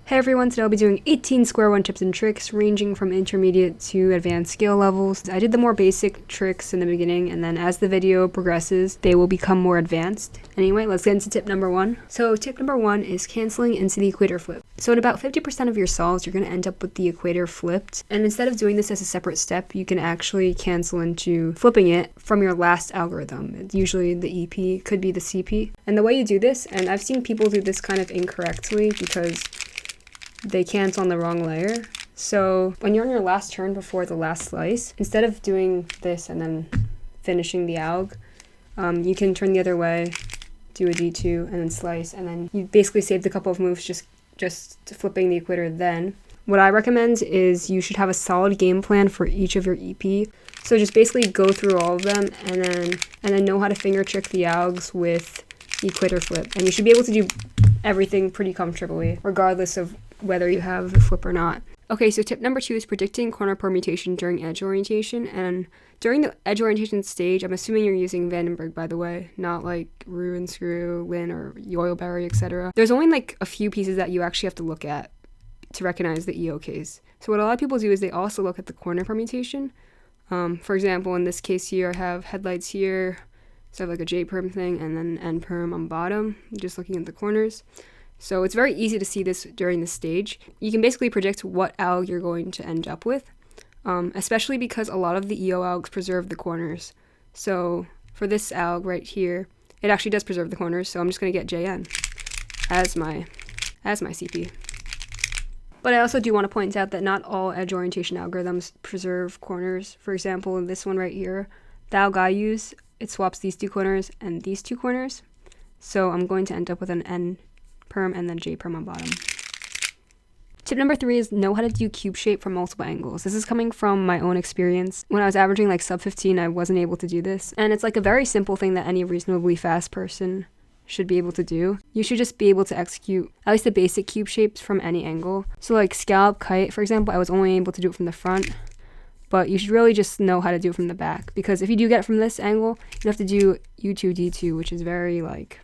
Hey everyone, today I'll be doing 18 square one tips and tricks ranging from intermediate to advanced skill levels. I did the more basic tricks in the beginning, and then as the video progresses, they will become more advanced. Anyway, let's get into tip number one. So tip number one is canceling into the equator flip. So in about 50% of your solves, you're going to end up with the equator flipped. And instead of doing this as a separate step, you can actually cancel into flipping it from your last algorithm. Usually the EP, could be the CP. And the way you do this, and I've seen people do this kind of incorrectly because they cancel on the wrong layer. So when you're on your last turn before the last slice, instead of doing this and then finishing the alg, you can turn the other way, do a D2 and then slice, and then you basically saved a couple of moves just flipping the equator then. What I recommend is you should have a solid game plan for each of your EP. So just basically go through all of them and then know how to finger trick the algs with equator flip. And you should be able to do everything pretty comfortably, regardless of whether you have the flip or not. Okay, so tip number two is predicting corner permutation during edge orientation. And during the edge orientation stage, I'm assuming you're using Vandenberg, by the way, not like Rue and Screw, Lin, or Yoilberry, etc. There's only like a few pieces that you actually have to look at to recognize the EOKs. So what a lot of people do is they also look at the corner permutation. For example, in this case here, I have headlights here, so I have like a J-perm thing, and then N-perm on bottom, just looking at the corners. So it's very easy to see this during this stage. You can basically predict what alg you're going to end up with, especially because a lot of the EO algs preserve the corners. So for this alg right here, it actually does preserve the corners, so I'm just going to get JN as my CP. But I also do want to point out that not all edge orientation algorithms preserve corners. For example, in this one right here, the alg I use, it swaps these two corners and these two corners. So I'm going to end up with an N-perm and then J-perm on bottom. Tip number three is know how to do cube shape from multiple angles. This is coming from my own experience. When I was averaging like sub 15, I wasn't able to do this. And it's like a very simple thing that any reasonably fast person should be able to do. You should just be able to execute at least the basic cube shapes from any angle. So like scallop, kite, for example, I was only able to do it from the front. But you should really just know how to do it from the back. Because if you do get it from this angle, you have to do U2, D2, which is very like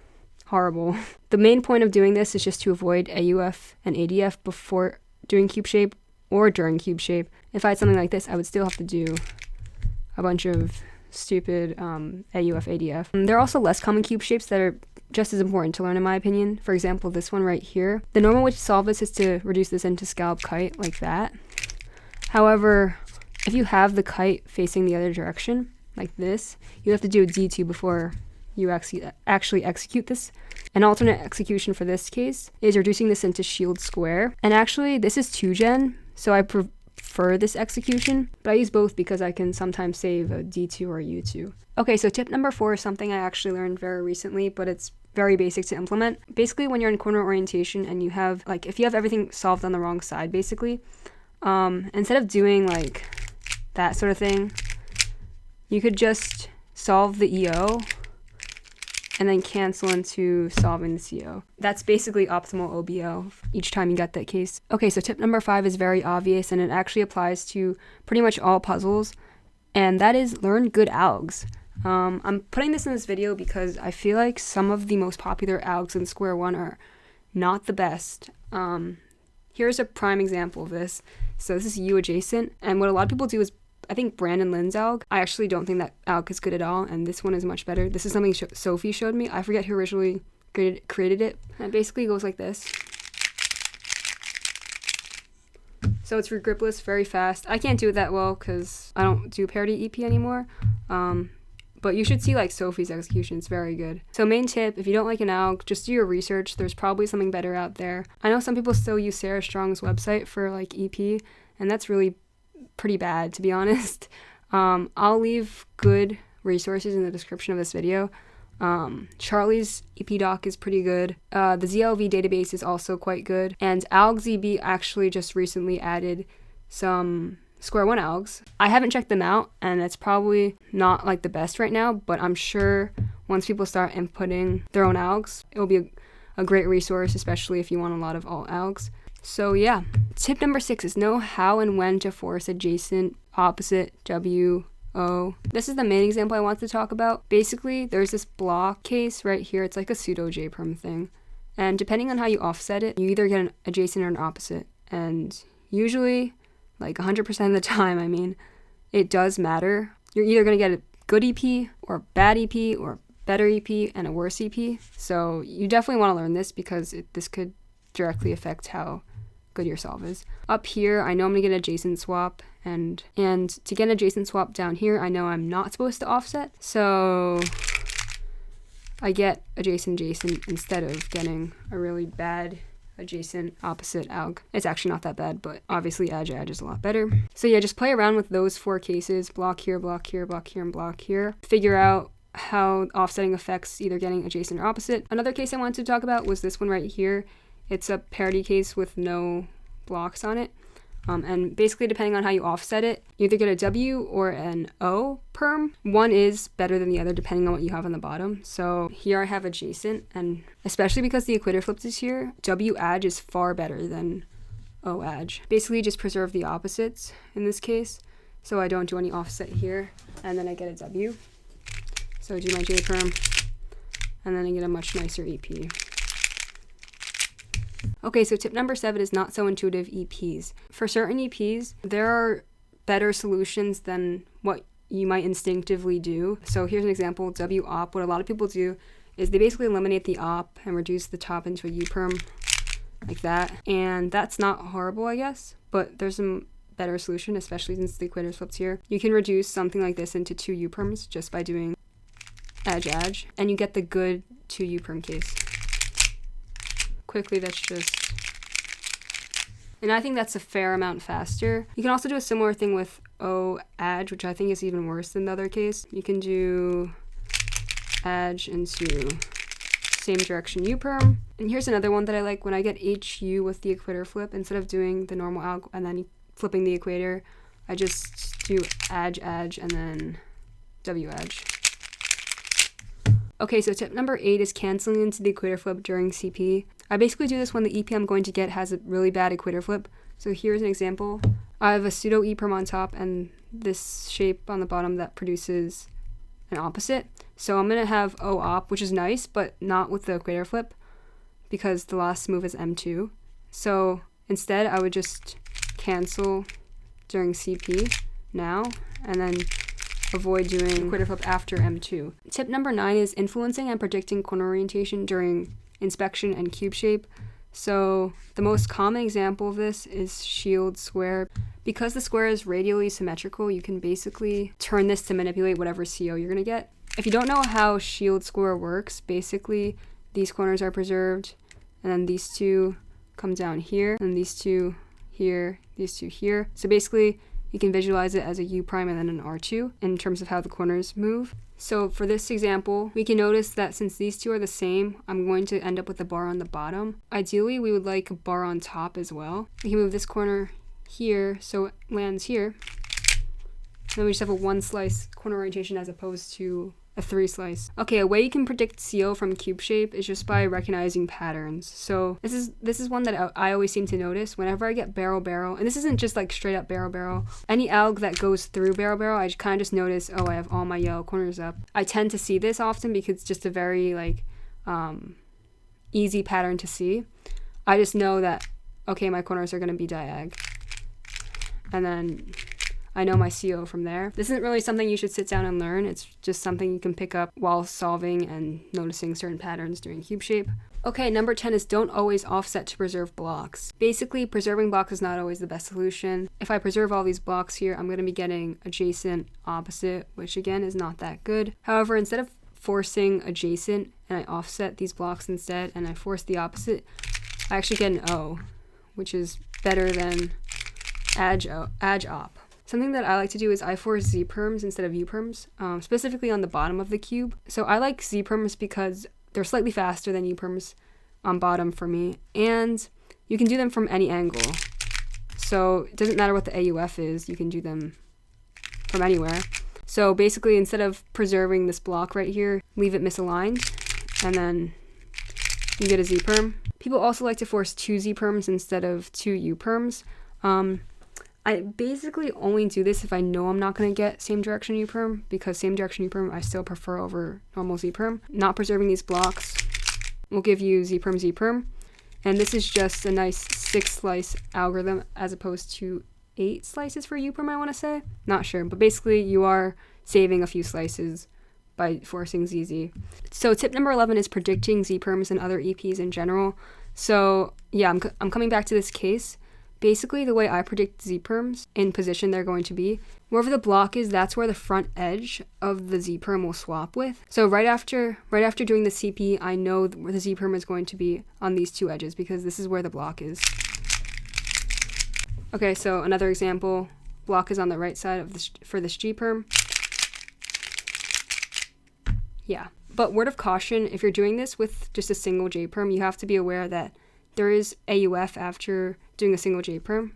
horrible. The main point of doing this is just to avoid AUF and ADF before doing cube shape or during cube shape. If I had something like this, I would still have to do a bunch of stupid AUF, ADF. There are also less common cube shapes that are just as important to learn in my opinion. For example, this one right here. The normal way to solve this is to reduce this into scallop kite like that. However, if you have the kite facing the other direction, like this, you have to do a D2 before you actually execute this. An alternate execution for this case is reducing this into shield square. And actually, this is 2gen, so I prefer this execution, but I use both because I can sometimes save a D2 or a U2. Okay, so tip number four is something I actually learned very recently, but it's very basic to implement. Basically, when you're in corner orientation and you have, like, if you have everything solved on the wrong side, basically, instead of doing, like, that sort of thing, you could just solve the EO and then cancel into solving the CO. That's basically optimal OBO each time you get that case. Okay, so tip number five is very obvious, and it actually applies to pretty much all puzzles, and that is learn good algs. I'm putting this in this video because I feel like some of the most popular algs in square one are not the best. Here's a prime example of this. So this is U adjacent, and what a lot of people do is, I think Brandon Lin's alg, I actually don't think that alg is good at all, and this one is much better. This is something Sophie showed me. I forget who originally created it. And it basically goes like this. So it's regripless, very fast. I can't do it that well because I don't do parity EP anymore. But you should see like Sophie's execution. It's very good. So main tip, if you don't like an alg, just do your research. There's probably something better out there. I know some people still use Sarah Strong's website for like EP, and that's really pretty bad, to be honest. I'll leave good resources in the description of this video. Charlie's EP doc is pretty good. The ZLV database is also quite good. And AlgZB actually just recently added some square one algs. I haven't checked them out, and it's probably not like the best right now, but I'm sure once people start inputting their own algs, it'll be a great resource, especially if you want a lot of alt algs. So yeah, tip number six is know how and when to force adjacent, opposite, W, O. This is the main example I want to talk about. Basically, there's this block case right here. It's like a pseudo J-perm thing. And depending on how you offset it, you either get an adjacent or an opposite. And usually, like 100% of the time, I mean, it does matter. You're either going to get a good EP or bad EP or better EP and a worse EP. So you definitely want to learn this because this could directly affect how good your solve is. Up here, I know I'm going to get an adjacent swap, and to get an adjacent swap down here, I know I'm not supposed to offset. So I get adjacent instead of getting a really bad adjacent opposite alg. It's actually not that bad, but obviously edge is a lot better. So yeah, just play around with those 4 cases, block here, block here, block here, and block here. Figure out how offsetting affects either getting adjacent or opposite. Another case I wanted to talk about was this one right here. It's a parity case with no blocks on it. And basically, depending on how you offset it, you either get a W or an O perm. One is better than the other depending on what you have on the bottom. So here I have adjacent, and especially because the equator flipped is here, W edge is far better than O edge. Basically, just preserve the opposites in this case. So I don't do any offset here, and then I get a W. So I do my J perm, and then I get a much nicer EP. Okay, so tip number 7 is not so intuitive EPs. For certain EPs, there are better solutions than what you might instinctively do. So here's an example, W op. What a lot of people do is they basically eliminate the op and reduce the top into a U-perm like that. And that's not horrible, I guess, but there's some better solution, especially since the equator flips here. You can reduce something like this into 2 U-perms just by doing edge, and you get the good 2 U-perm case. Quickly, that's just, and I think that's a fair amount faster. You can also do a similar thing with O edge, which I think is even worse than the other case. You can do edge into same direction U-perm. And here's another one that I like. When I get HU with the equator flip, instead of doing the normal alg and then flipping the equator, I just do edge, and then W edge. Okay, so tip number 8 is canceling into the equator flip during CP. I basically do this when the EP I'm going to get has a really bad equator flip. So here's an example. I have a pseudo E-perm on top and this shape on the bottom that produces an opposite. So I'm going to have O op, which is nice, but not with the equator flip because the last move is M2. So instead, I would just cancel during CP now and then avoid doing equator flip after M2. Tip number 9 is influencing and predicting corner orientation during inspection and cube shape. So the most common example of this is shield square. Because the square is radially symmetrical, you can basically turn this to manipulate whatever CO you're going to get. If you don't know how shield square works, basically these corners are preserved, and then these two come down here, and these two here, these two here. So basically you can visualize it as a U prime and then an R2 in terms of how the corners move. So for this example, we can notice that since these two are the same, I'm going to end up with a bar on the bottom. Ideally, we would like a bar on top as well. We can move this corner here so it lands here. And then we just have a 1 slice corner orientation as opposed to a 3 slice. Okay, a way you can predict CO from cube shape is just by recognizing patterns. So this is one that I always seem to notice whenever I get barrel, and this isn't just like straight up barrel. Any alg that goes through barrel, I kind of just notice, oh, I have all my yellow corners up. I tend to see this often because it's just a very like easy pattern to see. I just know that, okay, my corners are going to be diag. And then I know my CO from there. This isn't really something you should sit down and learn. It's just something you can pick up while solving and noticing certain patterns during cube shape. Okay, number 10 is don't always offset to preserve blocks. Basically, preserving blocks is not always the best solution. If I preserve all these blocks here, I'm going to be getting adjacent, opposite, which again is not that good. However, instead of forcing adjacent and I offset these blocks instead and I force the opposite, I actually get an O, which is better than edge op. Something that I like to do is I force Z-perms instead of U-perms, specifically on the bottom of the cube. So I like Z-perms because they're slightly faster than U-perms on bottom for me, and you can do them from any angle. So it doesn't matter what the AUF is, you can do them from anywhere. So basically, instead of preserving this block right here, leave it misaligned, and then you get a Z-perm. People also like to force 2 Z-perms instead of 2 U-perms. I basically only do this if I know I'm not going to get same direction U-perm, because same direction U-perm I still prefer over normal Z-perm. Not preserving these blocks will give you Z-perm, Z-perm. And this is just a nice 6-slice algorithm as opposed to 8 slices for U-perm, I want to say. Not sure, but basically you are saving a few slices by forcing ZZ. So tip number 11 is predicting Z-perms and other EPs in general. So yeah, I'm coming back to this case. Basically, the way I predict Z-perms in position they're going to be, wherever the block is, that's where the front edge of the Z-perm will swap with. So right after doing the CP, I know where the Z-perm is going to be on these two edges because this is where the block is. Okay, so another example, block is on the right side of this for this G-perm. Yeah, but word of caution, if you're doing this with just a single J-perm, you have to be aware that there is AUF after doing a single J-perm.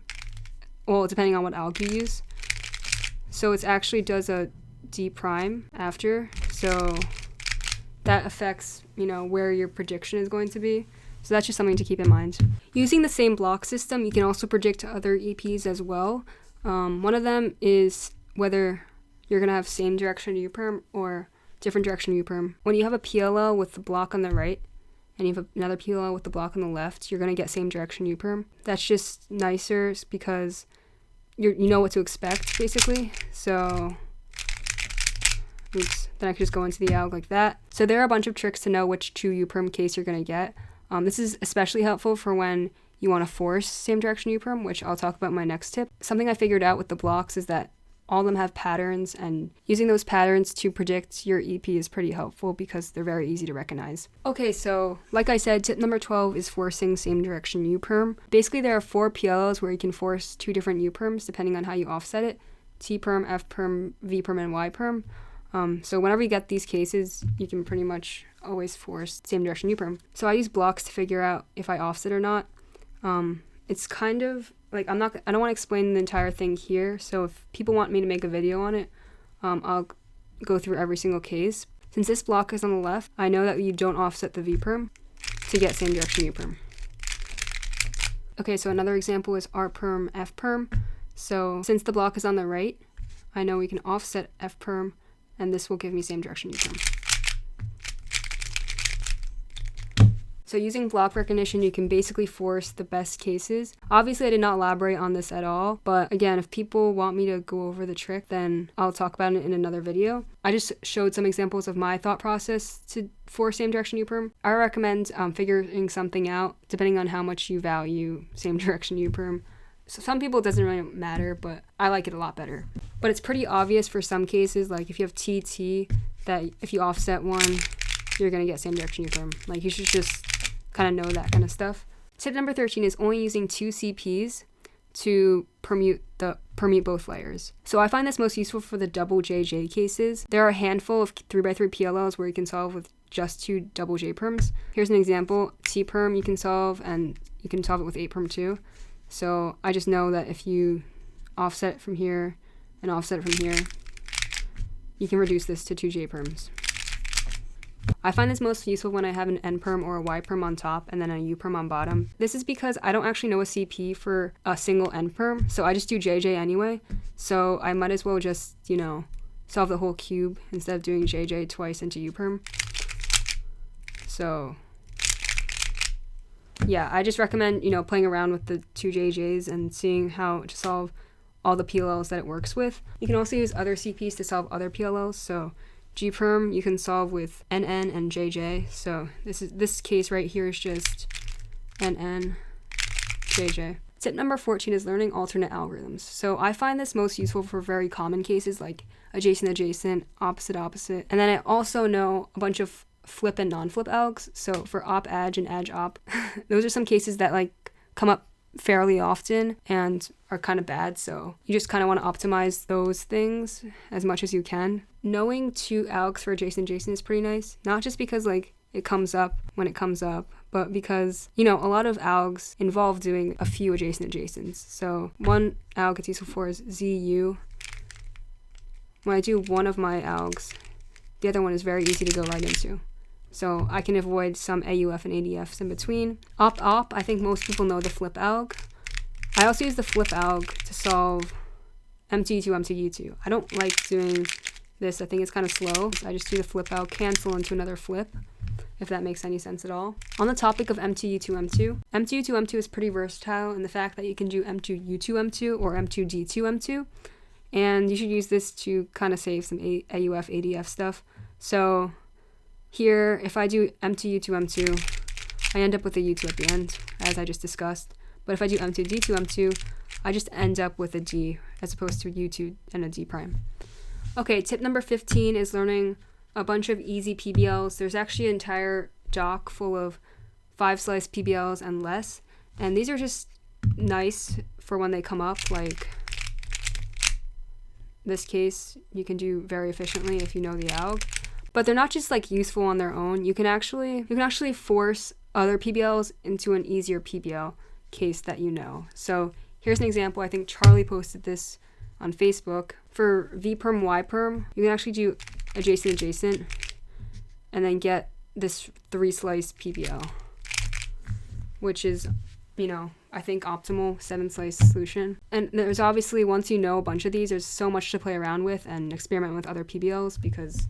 Well, depending on what alg you use. So it actually does a D prime after. So that affects, where your prediction is going to be. So that's just something to keep in mind. Using the same block system, you can also predict other EPs as well. One of them is whether you're going to have same direction U-perm or different direction U-perm. When you have a PLL with the block on the right, and you have another PLL with the block on the left, you're going to get same direction U-perm. That's just nicer because you know what to expect, basically. So, oops, then I could just go into the alg like that. So there are a bunch of tricks to know which true U-perm case you're going to get. This is especially helpful for when you want to force same direction U-perm, which I'll talk about in my next tip. Something I figured out with the blocks is that all of them have patterns, and using those patterns to predict your EP is pretty helpful because they're very easy to recognize. Okay, so like I said, tip number 12 is forcing same direction U-perm. Basically, there are 4 PLLs where you can force 2 different U-perms depending on how you offset it: T-perm, F-perm, V-perm, and Y-perm. So whenever you get these cases, you can pretty much always force same direction U-perm. So I use blocks to figure out if I offset or not. It's kind of like I don't want to explain the entire thing here, so if people want me to make a video on it, I'll go through every single case. Since this block is on the left, I know that you don't offset the V-perm to get same direction U-perm. Okay, so another example is R-perm, F-perm. So since the block is on the right, I know we can offset F-perm, and this will give me same direction U-perm. So using block recognition, you can basically force the best cases. Obviously, I did not elaborate on this at all, but again, if people want me to go over the trick, then I'll talk about it in another video. I just showed some examples of my thought process to force same direction U-perm. I recommend figuring something out depending on how much you value same direction U-perm. So some people it doesn't really matter, but I like it a lot better. But it's pretty obvious for some cases, like if you have TT, that if you offset one, you're gonna get same direction U-perm. Like you should just kind of know that kind of stuff. Tip number 13 is only using 2 CPs to permute both layers. So I find this most useful for the double JJ cases. There are a handful of 3x3 PLLs where you can solve with just 2 double J perms. Here's an example. T perm you can solve, and you can solve it with 8 perm too. So I just know that if you offset it from here and offset it from here, you can reduce this to 2 J perms. I find this most useful when I have an N-perm or a Y-perm on top and then a U-perm on bottom. This is because I don't actually know a CP for a single N-perm, so I just do JJ anyway. So I might as well just, solve the whole cube instead of doing JJ twice into U-perm. So yeah, I just recommend, playing around with the 2 JJs and seeing how to solve all the PLLs that it works with. You can also use other CPs to solve other PLLs, so G-perm you can solve with NN and JJ. So this case right here is just NN, JJ. Tip number 14 is learning alternate algorithms. So I find this most useful for very common cases like adjacent, adjacent, opposite, opposite. And then I also know a bunch of flip and non-flip algs. So for op-adj and adj-op, those are some cases that come up fairly often and are kind of bad, so you just kind of want to optimize those things as much as you can. Knowing 2 algs for adjacent is pretty nice, not just because it comes up when it comes up, but because a lot of algs involve doing a few adjacents. So one alg it's useful for is ZU. When I do one of my algs, the other one is very easy to go right into. So I can avoid some AUF and ADFs in between. Op-op, I think most people know the flip alg. I also use the flip alg to solve MTU2, MTU2. I don't like doing this. I think it's kind of slow. I just do the flip alg, cancel into another flip. if that makes any sense at all. On the topic of M2, U2, M2, M2, U2, M2 is pretty versatile in the fact that you can do M2, U2, M2 or M2, D2, M2. And you should use this to kind of save some AUF, ADF stuff. So here, if I do M2, U2, M2, I end up with a U2 at the end, as I just discussed. But if I do M2, D2, M2, I just end up with a D as opposed to a U2 and a D prime. Okay, tip number 15 is learning a bunch of easy PBLs. There's actually an entire doc full of 5-slice PBLs and less. And these are just nice for when they come up, like this case you can do very efficiently if you know the alg. But they're not just like useful on their own. You can actually force other PBLs into an easier PBL case that you know. So here's an example. I think Charlie posted this on Facebook. For V-perm, Y-perm, you can actually do adjacent, adjacent, and then get this 3-slice PBL, which is, you know, I think optimal 7-slice solution. And there's obviously, once you know a bunch of these, there's so much to play around with and experiment with other PBLs, because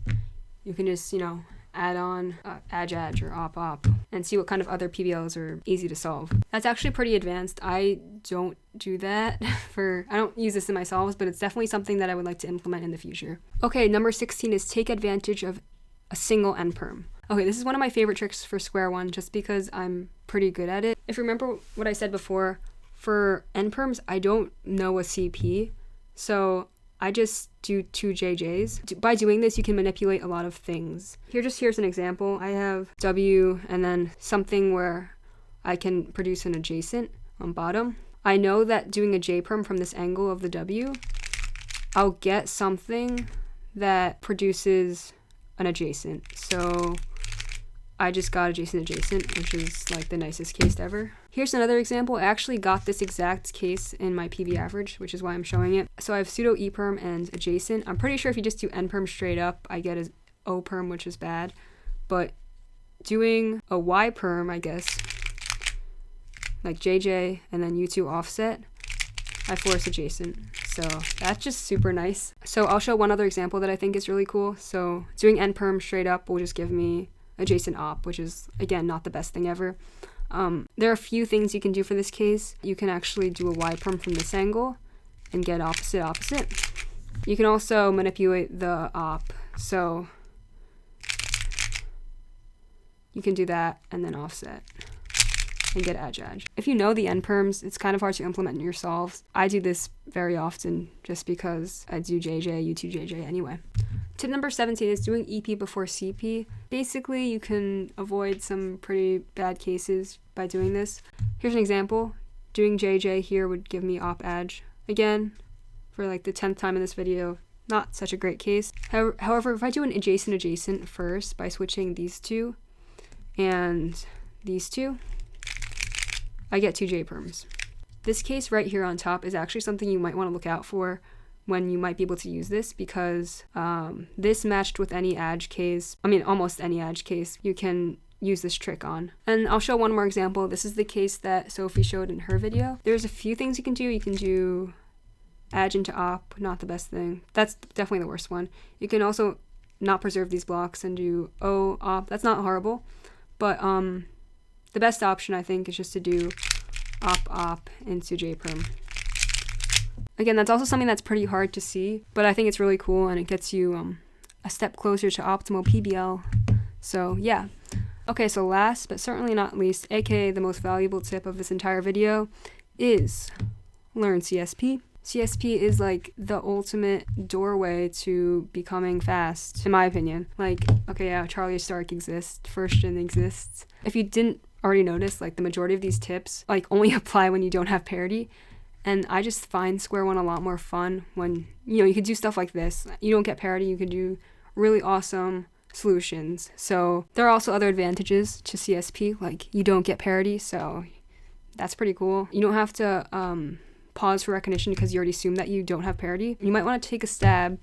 you can just, you know, add on adj or op and see what kind of other PBLs are easy to solve. That's actually pretty advanced. I don't do that I don't use this in my solves, but it's definitely something that I would like to implement in the future. Okay, number 16 is take advantage of a single N-perm. Okay, this is one of my favorite tricks for square one, just because I'm pretty good at it. If you remember what I said before, for N-perms, I don't know a CP, so I just do 2 JJs. By doing this, you can manipulate a lot of things. Here's an example. I have W and then something where I can produce an adjacent on bottom. I know that doing a J-perm from this angle of the W, I'll get something that produces an adjacent. So I just got adjacent, adjacent, which is like the nicest case ever. Here's another example. I actually got this exact case in my PB average, which is why I'm showing it. So I have pseudo E-perm and adjacent. I'm pretty sure if you just do N-perm straight up, I get an O-perm, which is bad. But doing a Y-perm, I guess, like JJ and then U2 offset, I force adjacent. So that's just super nice. So I'll show one other example that I think is really cool. So doing N-perm straight up will just give me adjacent op, which is, again, not the best thing ever. There are a few things you can do for this case. You can actually do a Y-perm from this angle and get opposite, opposite. You can also manipulate the op. So you can do that and then offset and get adj. If you know the N-perms, it's kind of hard to implement in your solves. I do this very often just because I do JJ, U2 JJ anyway. Tip number 17 is doing EP before CP. Basically, you can avoid some pretty bad cases by doing this. Here's an example. Doing JJ here would give me op adj. Again, for like the 10th time in this video, not such a great case. However, if I do an adjacent adjacent first by switching these two and these two, I get 2 J-perms. This case right here on top is actually something you might want to look out for when you might be able to use this, because this matched with any adj case, almost any adj case, you can use this trick on. And I'll show one more example. This is the case that Sophie showed in her video. There's a few things you can do. You can do adj into op, not the best thing. That's definitely the worst one. You can also not preserve these blocks and do O op. That's not horrible, but the best option, I think, is just to do op into J-perm. Again, that's also something that's pretty hard to see, but I think it's really cool and it gets you a step closer to optimal PBL. So yeah. Okay, so last but certainly not least, aka the most valuable tip of this entire video, is learn CSP. CSP is like the ultimate doorway to becoming fast, in my opinion. Like, okay, yeah, Charlie Stark exists, first gen exists. If you didn't already notice, like the majority of these tips like only apply when you don't have parity. And I just find square one a lot more fun when, you could do stuff like this. You don't get parity, you can do really awesome solutions. So there are also other advantages to CSP, like you don't get parity, so that's pretty cool. You don't have to pause for recognition because you already assume that you don't have parity. You might want to take a stab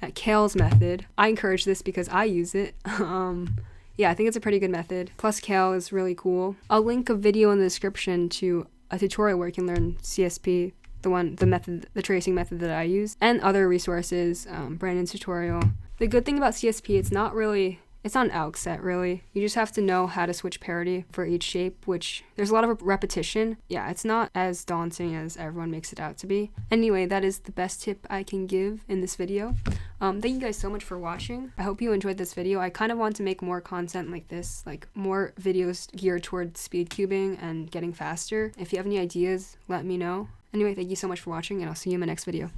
at Kale's method. I encourage this because I use it. Yeah, I think it's a pretty good method. Plus Kale is really cool. I'll link a video in the description to a tutorial where you can learn CSP, the tracing method that I use, and other resources, Brandon's tutorial. The good thing about CSP, it's not really It's not an alg set, really. You just have to know how to switch parity for each shape, which there's a lot of repetition. Yeah, it's not as daunting as everyone makes it out to be. Anyway, that is the best tip I can give in this video. Thank you guys so much for watching. I hope you enjoyed this video. I kind of want to make more content like this, like more videos geared towards speed cubing and getting faster. If you have any ideas, let me know. Anyway, thank you so much for watching, and I'll see you in my next video.